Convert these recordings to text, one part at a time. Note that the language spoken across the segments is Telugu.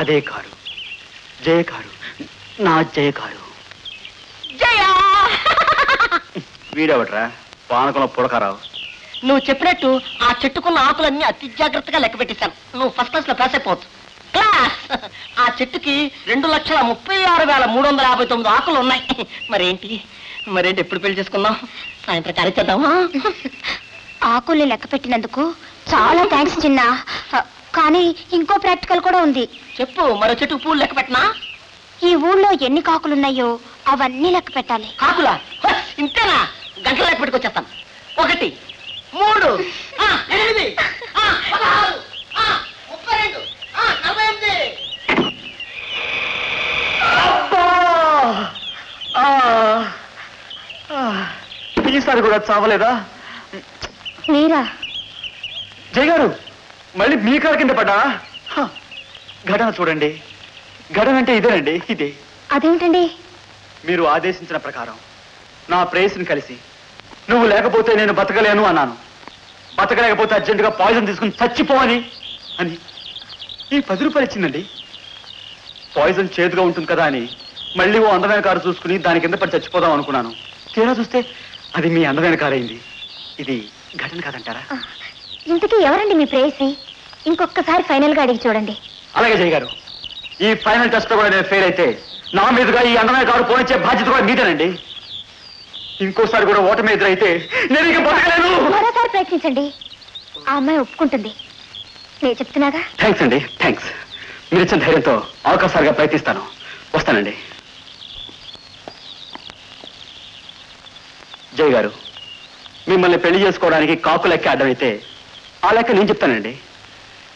అదే కారు, జయ కారు, నా జయ కారు. జయా! వీడవట్రా పానకంలో పుడకారావు. నువ్వు చెప్పినట్టు ఆ చెట్టుకున్న ఆకులన్నీ అతి జాగ్రత్తగా లెక్క పెట్టేశాను. నువ్వు ఫస్ట్ క్లాస్ లో పాస్ అయిపోవచ్చు. క్లాస్! ఆ చెట్టుకి 2,36,359 ఆకులు ఉన్నాయి. మరేంటి ఎప్పుడు పెళ్లి చేసుకుందాం? సాయంత్రం కార్య చేద్దామా? ఆకుల్ని లెక్క పెట్టినందుకు చాలా థ్యాంక్స్ చిన్న. కానీ ఇంకో ప్రాక్టికల్ కూడా ఉంది. చెప్పు. మరో చెట్టుకు పూలు లెక్క పెట్టినా? ఈ ఊళ్ళో ఎన్ని కాకులున్నాయో అవన్నీ లెక్క పెట్టాలి. కాకులా? ఇంతేనా? గంటలు లెక్క పెట్టుకొచ్చేస్తాను. 1, 3, 8, 16, 32, 48. ఈసారి కూడా చావలేదా? మీరా? జయ గారు మళ్ళీ మీ కారు కింద పడ్డా? ఘటన చూడండి. ఘటన అంటే ఇదేనండి, ఇదే. అదేంటండి? మీరు ఆదేశించిన ప్రకారం నా ప్రేయస్ని కలిసి నువ్వు లేకపోతే నేను బతకలేను అన్నాను. బతకలేకపోతే అర్జెంటుగా పాయిజన్ తీసుకుని చచ్చిపోవని అని ఈ 10 రూపాయలు ఇచ్చిందండి. పాయిజన్ చేదుగా ఉంటుంది కదా అని మళ్ళీ ఓ అందమైన కారు చూసుకుని దాని కింద పడి చచ్చిపోదాం అనుకున్నాను. తీరా చూస్తే అది మీ అందమైన కారు అయింది. ఇది ఘటన కాదంటారా? ఇంతకీ ఎవరండి మీ ప్రేయసి? ఇంకొకసారి ఫైనల్ గా అడిగి చూడండి. అలాగే జయ గారు, ఈ ఫైనల్ టెస్ట్ లో కూడా నేను ఫెయిల్ అయితే నా మీదుగా ఈ అందమైన కారు పోనిచ్చే బాధ్యత కూడా మీదేనండి. ఇంకోసారి కూడా ఓటమి ఎదురైతే నేను ఇక బతకలేను. మరోసారి ప్రయత్నించండి, ఆ అమ్మాయి ఒప్పుకుంటుంది. నేను చెప్తున్నాగా. థ్యాంక్స్ అండి, థ్యాంక్స్. మీరు ఇచ్చిన ధైర్యంతో అవకాశాలుగా ప్రయత్నిస్తాను. వస్తానండి. జయ గారు, మిమ్మల్ని పెళ్లి చేసుకోవడానికి కాకు లెక్క అడ్డమైతే ఆ లెక్క నేను చెప్తానండి.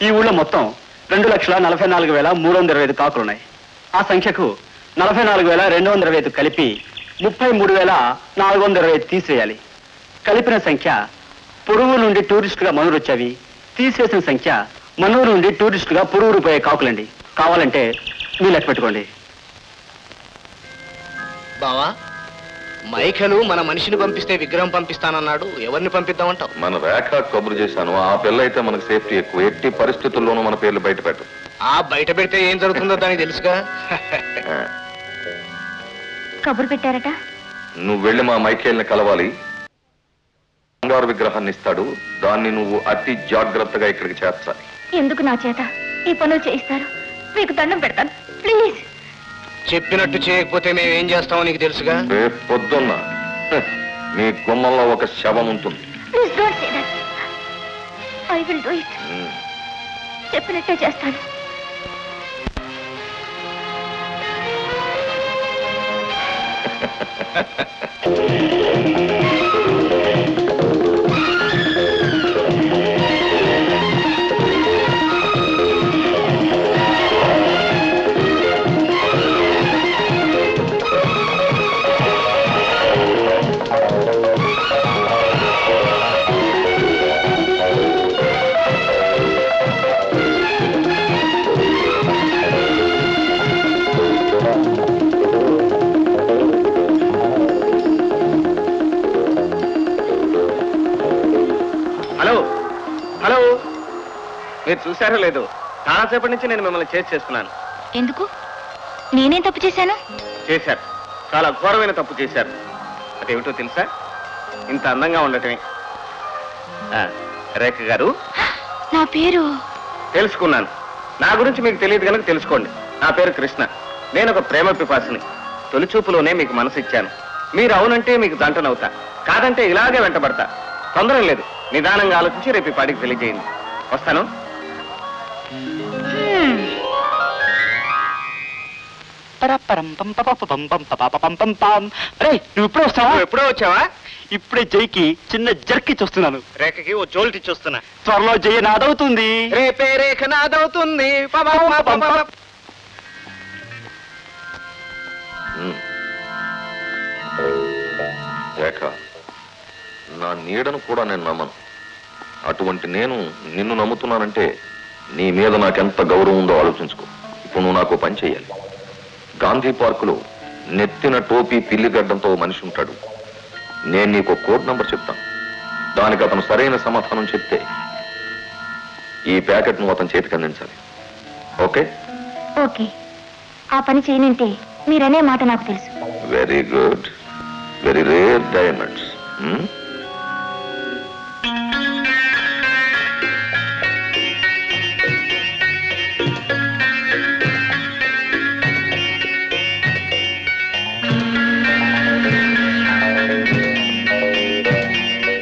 ఈ ఊళ్ళో మొత్తం 2,44,325 కాకులున్నాయి. ఆ సంఖ్యకు 44,225 కలిపి 33,425 తీసివేయాలి. కలిపిన సంఖ్య పొరుగు నుండి టూరిస్టుగా మనూరు వచ్చేవి, తీసివేసిన సంఖ్య మనూరు నుండి టూరిస్టుగా పొరుగురు పోయే కాకులండి. కావాలంటే మీ లెక్క పెట్టుకోండి. బావా, మైఖలు మన మనిషిని పంపిస్తే విగ్రహం పంపిస్తానన్నాడు. ఎవరిని పంపిద్దామంటావు? మన రేఖ కబురు చేశాను. ఆ పిల్ల అయితే మనకు సేఫ్టీ ఎక్కువ. ఎట్టి పరిస్థితుల్లోనూ మన పేర్లు బయట పెట్టు. ఆ బయట పెడితే ఏం జరుగుతుందో దానికి తెలుసుగా. కబురు పెట్టారట. నువ్వు వెళ్ళి మా మైఖేల్ని కలవాలి. బంగారు విగ్రహాన్ని ఇస్తాడు. దాన్ని నువ్వు అతి జాగ్రత్తగా ఇక్కడికి చేర్చాలి. ఎందుకు నా చేత ఈ పనులు చేయిస్తారు? మీకు దండం పెడతాను, ప్లీజ్. చెప్పినట్టు చేయకపోతే మేము ఏం చేస్తామో నీకు తెలుసుగా. రేపు పొద్దున్న మీ గుమ్మంలో ఒక శవం ఉంటుంది. Please don't say that. I will do it. చెప్పినట్టే చేస్తాను. హలో, మీరు చూశారో లేదు, చాలాసేపటి నుంచి నేను మిమ్మల్ని చేస్తున్నాను. ఎందుకు? నేనేం తప్పు చేశాను? చేశారు, చాలా ఘోరమైన తప్పు చేశారు. అదేమిటో తెలుసా? ఇంత అందంగా ఉండటమే. రేఖ గారు, నా పేరు తెలుసుకున్నాను. నా గురించి మీకు తెలియదు కనుక తెలుసుకోండి. నా పేరు కృష్ణ. నేను ఒక ప్రేమ పిపాసిని. తొలిచూపులోనే మీకు మనసు ఇచ్చాను. మీరు అవునంటే మీకు జంటనవుతా, కాదంటే ఇలాగే వెంటబడతా. తొందర లేదు, నిదానంగా ఆలోచించి రేపు ఈ పాటికి తెలియజేయండి. వస్తాను. నువ్వు ఇప్పుడే వస్తావా? ఎప్పుడో వచ్చావా? ఇప్పుడే జైకి చిన్న జర్కి చూస్తున్నాను. రేఖకి ఓ జోల్ట్ ఇచ్చొస్తున్నా. త్వరలో జయ నాదవుతుంది. రేపే రేఖ నాదవుతుంది. రేఖ, నా నీడను కూడా నేను నమ్మను. అటువంటి నేను నిన్ను నమ్ముతున్నానంటే నీ మీద నాకెంత గౌరవం ఉందో ఆలోచించుకో. ఇప్పుడు నువ్వు నాకు పని చేయాలి. గాంధీ పార్కులో నెత్తిన టోపీ పిల్లిగడ్డంతో మనిషి ఉంటాడు. నేను నీకు కోడ్ నంబర్ చెప్తాను. దానికి అతను సరైన సమాధానం చెప్తే ఈ ప్యాకెట్ నువ్వు అతని చేతికి అందించాలి. ఓకే? ఓకే, ఆ పని చేయనంటే మీరనే మాట నాకు తెలుసు. Very good, very rare diamonds.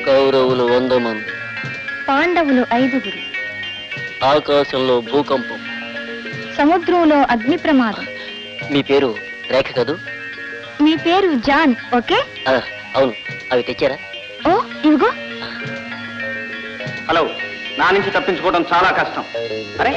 కౌరవులు 100 మంది, పాండవులు 5. ఆకాశంలో భూకంపం. సముద్రంలో అగ్ని ప్రమాదం. మీ పేరు రేఖ కదూ? మీ పేరు జాన్. ఓకే. అవును, అవి తెచ్చారా? ఓ ఇదిగో. హలో, నా నుంచి తప్పించుకోవడం చాలా కష్టం. అరే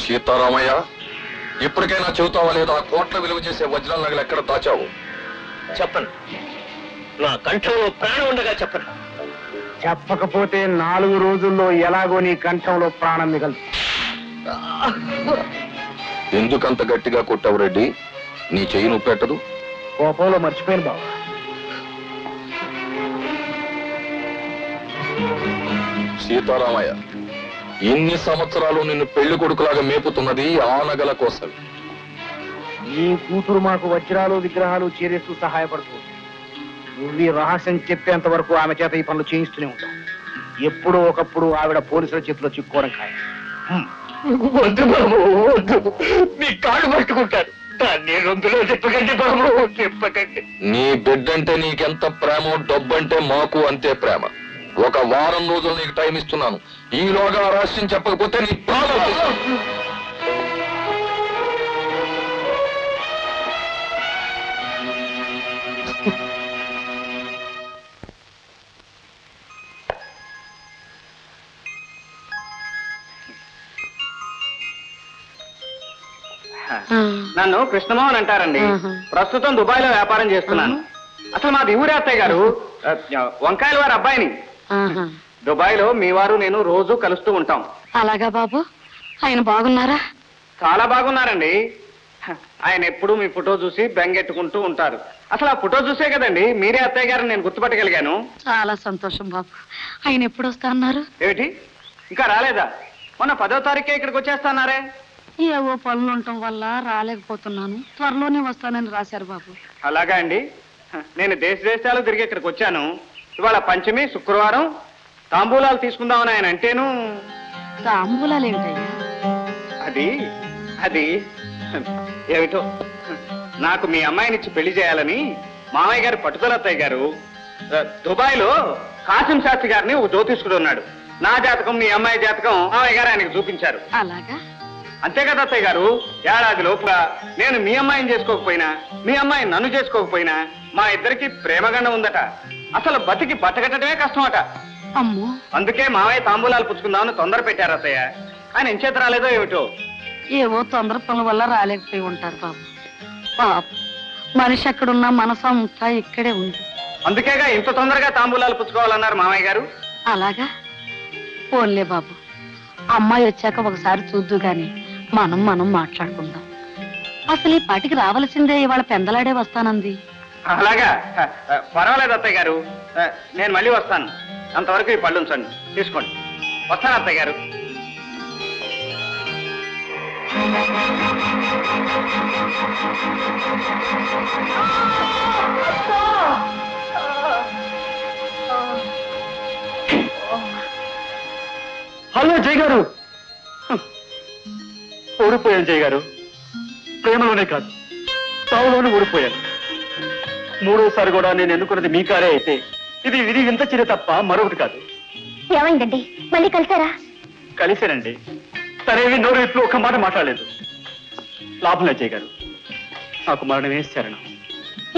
సీతారామయ్య, ఇప్పటికైనా చెబుతావా లేదా? కోట్ల విలువ చేసే వజ్రాల నగలు ఎక్కడ దాచావు? చెప్పను. నా కంఠంలో ప్రాణం ఉండగా చెప్పను. చెప్పకపోతే 4 రోజుల్లో ఎలాగో నీ కంఠంలో ప్రాణం మిగలదు. ఎందుకంత గట్టిగా కొట్టావు రెడ్డి? నీ చెయ్యి నొప్పి పెట్టదు? కోపంలో మర్చిపోయాను బాబు. సీతారామయ్య, ఇన్ని సంవత్సరాలు నిన్ను పెళ్లి కొడుకులాగా మేపుతున్నది ఆ నగల కోసం. నీ కూతురు మాకు వజ్రాలు విగ్రహాలు చేరేస్తూ సహాయపడుతుంది. నువ్వు ఈ రహస్యం చెప్పేంత వరకు ఆమె చేత ఈ పనులు చేయిస్తూనే ఉంటావు. ఎప్పుడో ఒకప్పుడు ఆవిడ పోలీసుల చేతిలో చిక్కుకోవడం ఖాయం. వద్దు బాబు, వద్దు. మీ కాళ్ళు పట్టుకుంటారు. దాన్ని 2లో చెప్పకండి బాబు, చెప్పకండి. నీ బిడ్డంటే నీకెంత ప్రేమ, డబ్బంటే మాకు అంతే ప్రేమ. 1 వారం రోజులు నీకు టైం ఇస్తున్నాను. ఈలోగా రహస్యం చెప్పకపోతే నీ ప్రాణం తీస్తాను. నన్ను కృష్ణమోహన్ అంటారండి. ప్రస్తుతం దుబాయ్ లో వ్యాపారం చేస్తున్నాను. అసలు మా దివురే అత్తయ్య గారు వంకాయల వారి అబ్బాయిని. దుబాయ్ లో మీ వారు నేను రోజు కలుస్తూ ఉంటాం. అలాగా బాబు, ఆయన బాగున్నారా? చాలా బాగున్నారండి. ఆయన ఎప్పుడు మీ ఫోటో చూసి బెంగెట్టుకుంటూ ఉంటారు. అసలు ఆ ఫోటో చూసే కదండి మీరే అత్తయ్య గారు నేను గుర్తుపట్టగలిగాను. చాలా సంతోషం బాబు. ఆయన ఎప్పుడు వస్తా అన్నారు? ఏమిటి, ఇంకా రాలేదా? మొన్న 10వ తారీఖే ఇక్కడికి వచ్చేస్తానారే. ఏవో పనులు ఉండటం వల్ల రాలేకపోతున్నాను. త్వరలోనే వస్తానని రాశారు బాబు. అలాగా అండి. నేను దేశాలు తిరిగి ఇక్కడికి వచ్చాను. ఇవాళ పంచమి, శుక్రవారం. తాంబూలాలు తీసుకుందామని ఆయన అంటేను. తాంబూలాలు ఏమిటయ్యా? అది అది ఏమిటో, నాకు మీ అమ్మాయినిచ్చి పెళ్లి చేయాలని మామయ్య గారు పట్టుదల అత్తయ్య గారు. దుబాయ్ లో కాసిం శాస్త్రి గారిని ఓ జ్యోతిష్కుడు ఉన్నాడు. నా జాతకం మీ అమ్మాయి జాతకం మామయ్య గారు ఆయనకు చూపించారు. అలాగా? అంతే కదా అత్తయ్య గారు. ఏడాది లోపుగా నేను మీ అమ్మాయిని చేసుకోకపోయినా, మీ అమ్మాయి నన్ను చేసుకోకపోయినా మా ఇద్దరికి ప్రేమగండం ఉందట. అసలు బతికి బట్టగట్టడమే కష్టమట. అమ్మో. అందుకే మావయ్య తాంబూలాలు పుచ్చుకుందామని తొందర పెట్టారు అత్తయ్య. ఆయన ఎంచేత రాలేదో ఏమిటో. ఏవో తొందర పనుల వల్ల రాలేకపోయి ఉంటారు బాబు. పాప మనిషి ఎక్కడున్నా మనసు అంతా ఇక్కడే ఉంది. అందుకేగా ఇంత తొందరగా తాంబూలాలు పుచ్చుకోవాలన్నారు మామయ్య గారు. అలాగా? పోన్లే బాబు, అమ్మాయి వచ్చాక ఒకసారి చూద్దు గాని మనం మాట్లాడుకుందాం. అసలు ఈ పాటికి రావాల్సిందే, ఇవాళ పెందలాడే వస్తానంది. అలాగా? పర్వాలేదు అత్తయ్య గారు, నేను మళ్ళీ వస్తాను. అంతవరకు ఈ పళ్ళు ఉంచండి, తీసుకోండి. వస్తాను అత్తయ్య గారు. హలో జయ్ గారు. ఓడిపోయాను జయ్ గారు. ప్రేమలోనే కాదు, తావులోనే ఓడిపోయాను. 3వసారి కూడా నేను ఎన్నుకున్నది మీ కారే అయితే ఇది విధి వింత చిరే తప్ప మరొకటి కాదు. ఏమైందండి, మళ్ళీ కలిసారా? కలిసానండి. సరేవి నోరు ఇప్పుడు ఒక్క మాట మాట్లాడలేదు. లాభం లేదు జయ్ గారు, నాకు మరణమే శరణం.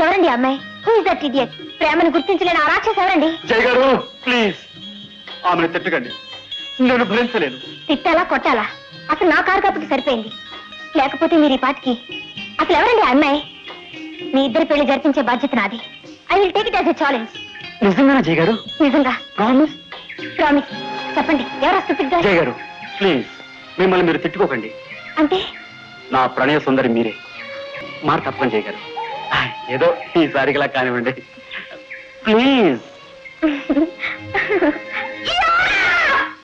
ఎవరండి అమ్మాయి? Who is that idiot? ప్రేమను గుర్తించలేని ఆ రాక్షసి ఎవరండి? జయ్ గారు ప్లీజ్, ఆమెను తిట్టకండి. నేను భరించలేను. తిట్టాలా కొట్టాలా? అసలు నా కారు కప్పుకి సరిపోయింది. లేకపోతే మీరు ఈ పాటికి అసలు ఎవరండి ఆ అమ్మాయి? మీ ఇద్దరి పెళ్లి జరిపించే బాధ్యత నాది. I will take it as a challenge. నిజంగానా జయ గారు? నిజంగా. ప్రామిస్? ప్రామిస్. చెప్పండి, ఎవరు స్టూపిడ్ గా? జయ గారు ప్లీజ్, మిమ్మల్ని మీరు తిట్టుకోకండి. అంటే నా ప్రణయ సుందరి మీరే. మాట తప్పని జయ గారు, ఏదో ఈసారికిలా కానివ్వండి ప్లీజ్.